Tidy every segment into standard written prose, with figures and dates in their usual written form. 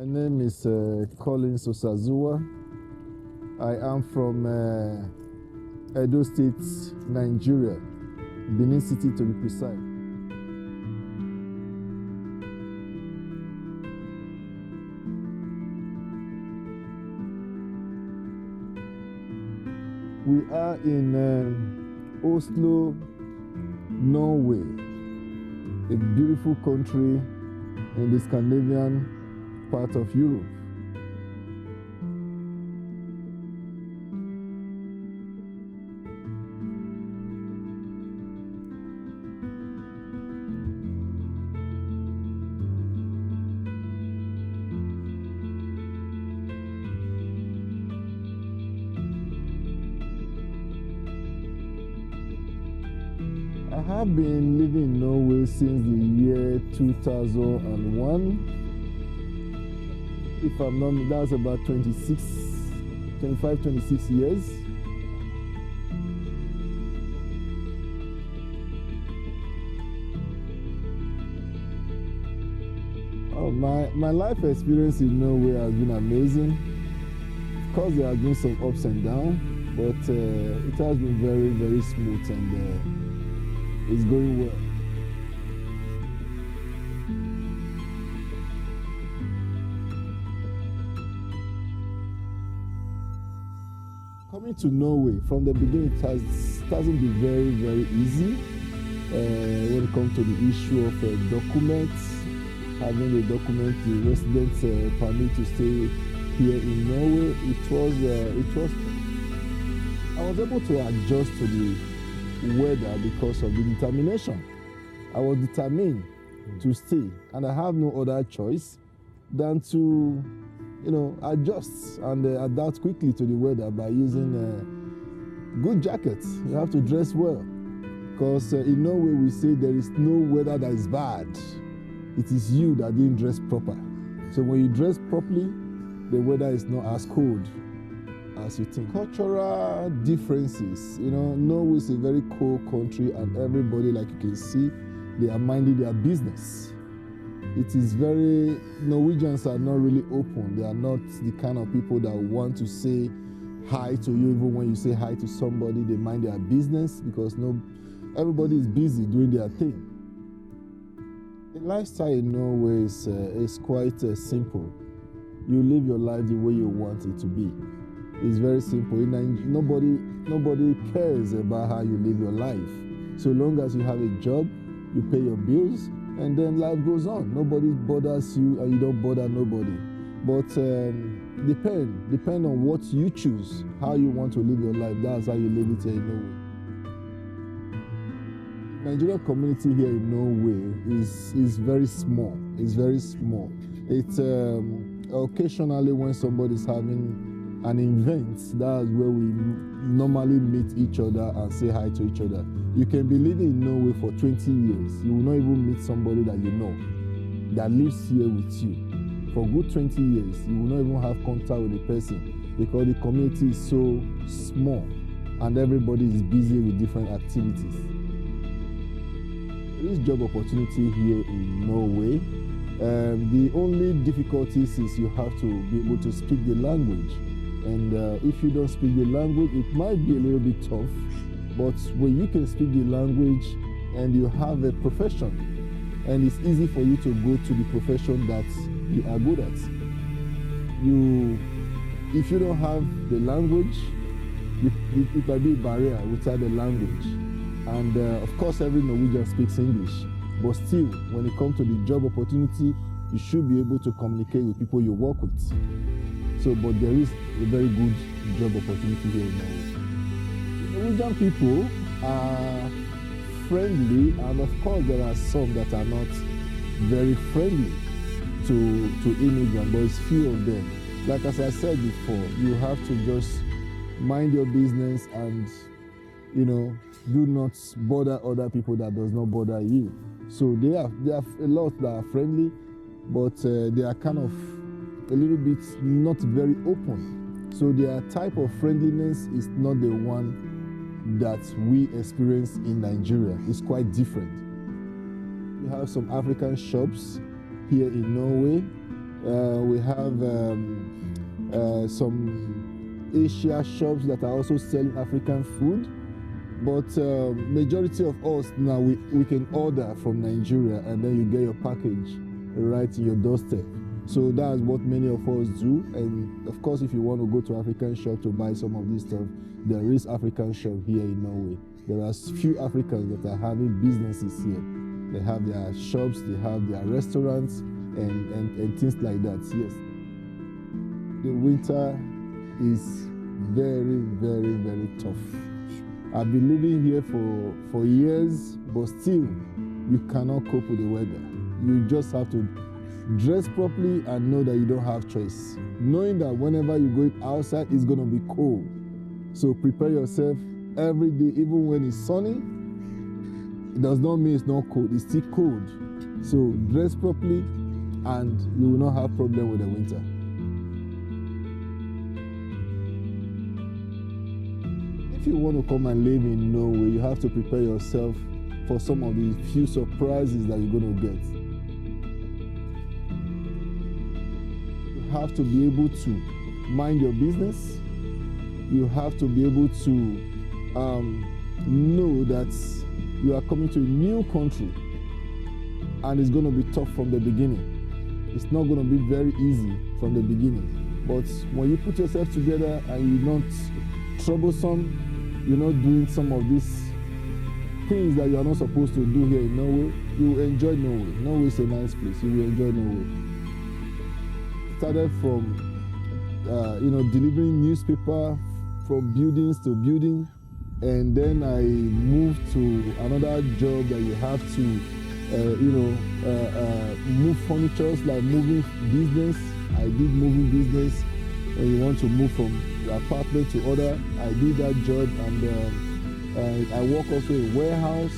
My name is Collins Osazuwa. I am from Edo State, Nigeria, Benin City to be precise. We are in Oslo, Norway, a beautiful country in the Scandinavian part of Europe. I have been living in Norway since the year 2001. If I'm not, that's about 25, 26 years. Oh, my life experience in Norway has been amazing. Of course, there have been some ups and downs, but it has been very, very smooth and it's going well. Coming to Norway, from the beginning, it hasn't been very, very easy when it comes to the issue of documents, having a document, the residence permit to stay here in Norway. I was able to adjust to the weather because of the determination. I was determined to stay, and I have no other choice than to adjust and adapt quickly to the weather by using good jackets. You have to dress well, because in Norway we say there is no weather that is bad. It is you that didn't dress proper. So when you dress properly, the weather is not as cold as you think. Cultural differences. Norway is a very cold country, and everybody, like you can see, they are minding their business. It is Norwegians are not really open. They are not the kind of people that want to say hi to you. Even when you say hi to somebody, they mind their business, because everybody is busy doing their thing. The lifestyle in Norway is quite simple. You live your life the way you want it to be. It's very simple. Nobody cares about how you live your life. So long as you have a job, you pay your bills, and then life goes on. Nobody bothers you, and you don't bother nobody. But depend on what you choose, how you want to live your life. That's how you live it here in Norway. Nigerian community here in Norway is very small. It's very small. It's occasionally when somebody's having an event, that's where we normally meet each other and say hi to each other. You can be living in Norway for 20 years. You will not even meet somebody that you know that lives here with you. For good 20 years, you will not even have contact with the person, because the community is so small and everybody is busy with different activities. There is job opportunity here in Norway. The only difficulties is you have to be able to speak the language. And if you don't speak the language, it might be a little bit tough. But when you can speak the language and you have a profession, and it's easy for you to go to the profession that you are good at. If you don't have the language, it might be a barrier without the language. And of course, every Norwegian speaks English. But still, when it comes to the job opportunity, you should be able to communicate with people you work with. But there is a very good job opportunity here in Norway. Norwegian people are friendly, and of course there are some that are not very friendly to immigrants, but it's few of them. Like as I said before, you have to just mind your business and do not bother other people that does not bother you. So they have a lot that are friendly, but they are kind of a little bit not very open. So their type of friendliness is not the one that we experience in Nigeria. It's quite different. We have some African shops here in Norway, We have some Asia shops that are also selling African food. But majority of us now, we can order from Nigeria and then you get your package right in your doorstep. So that's what many of us do. And of course, if you want to go to African shop to buy some of this stuff, there is African shop here in Norway. There are few Africans that are having businesses here. They have their shops, they have their restaurants and things like that, yes. The winter is very, very, very tough. I've been living here for years, but still, you cannot cope with the weather. You just have to dress properly and know that you don't have choice. Knowing that whenever you go outside, it's going to be cold. So prepare yourself every day, even when it's sunny. It does not mean it's not cold, it's still cold. So dress properly and you will not have problem with the winter. If you want to come and live in Norway, you have to prepare yourself for some of the few surprises that you're going to get. You have to be able to mind your business. You have to be able to know that you are coming to a new country and it's going to be tough from the beginning. It's not going to be very easy from the beginning. But when you put yourself together and you're not troublesome, you're not doing some of these things that you are not supposed to do here in Norway, you will enjoy Norway. Norway is a nice place. You will enjoy Norway. Started from, delivering newspaper from buildings to building, and then I moved to another job that you have to, move furniture, like moving business. I did moving business. When you want to move from apartment to other, I did that job, and I work also in warehouse.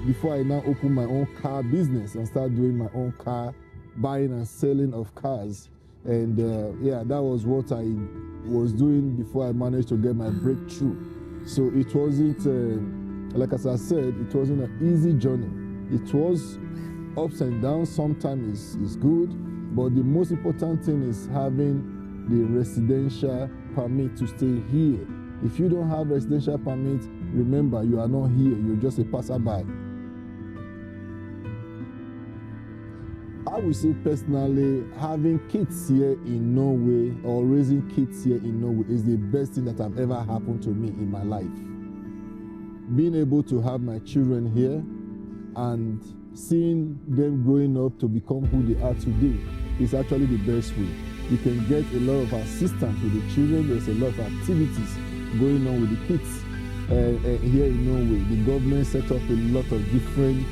Before I now open my own car business and start doing my own car buying and selling of cars, and that was what I was doing before I managed to get my breakthrough. So it wasn't, like as I said, it wasn't an easy journey. It was ups and downs. Sometimes it's good, but the most important thing is having the residential permit to stay here. If you don't have residential permit, remember you are not here, you're just a passerby. I would say personally, having kids here in Norway or raising kids here in Norway is the best thing that have ever happened to me in my life. Being able to have my children here and seeing them growing up to become who they are today is actually the best way. You can get a lot of assistance with the children. There's a lot of activities going on with the kids here in Norway. The government set up a lot of different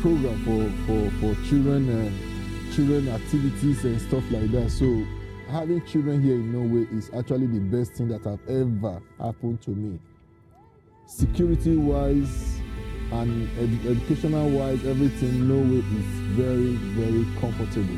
program for children activities and stuff like that. So having children here in Norway is actually the best thing that have ever happened to me. Security-wise and educational-wise, everything Norway is very, very comfortable.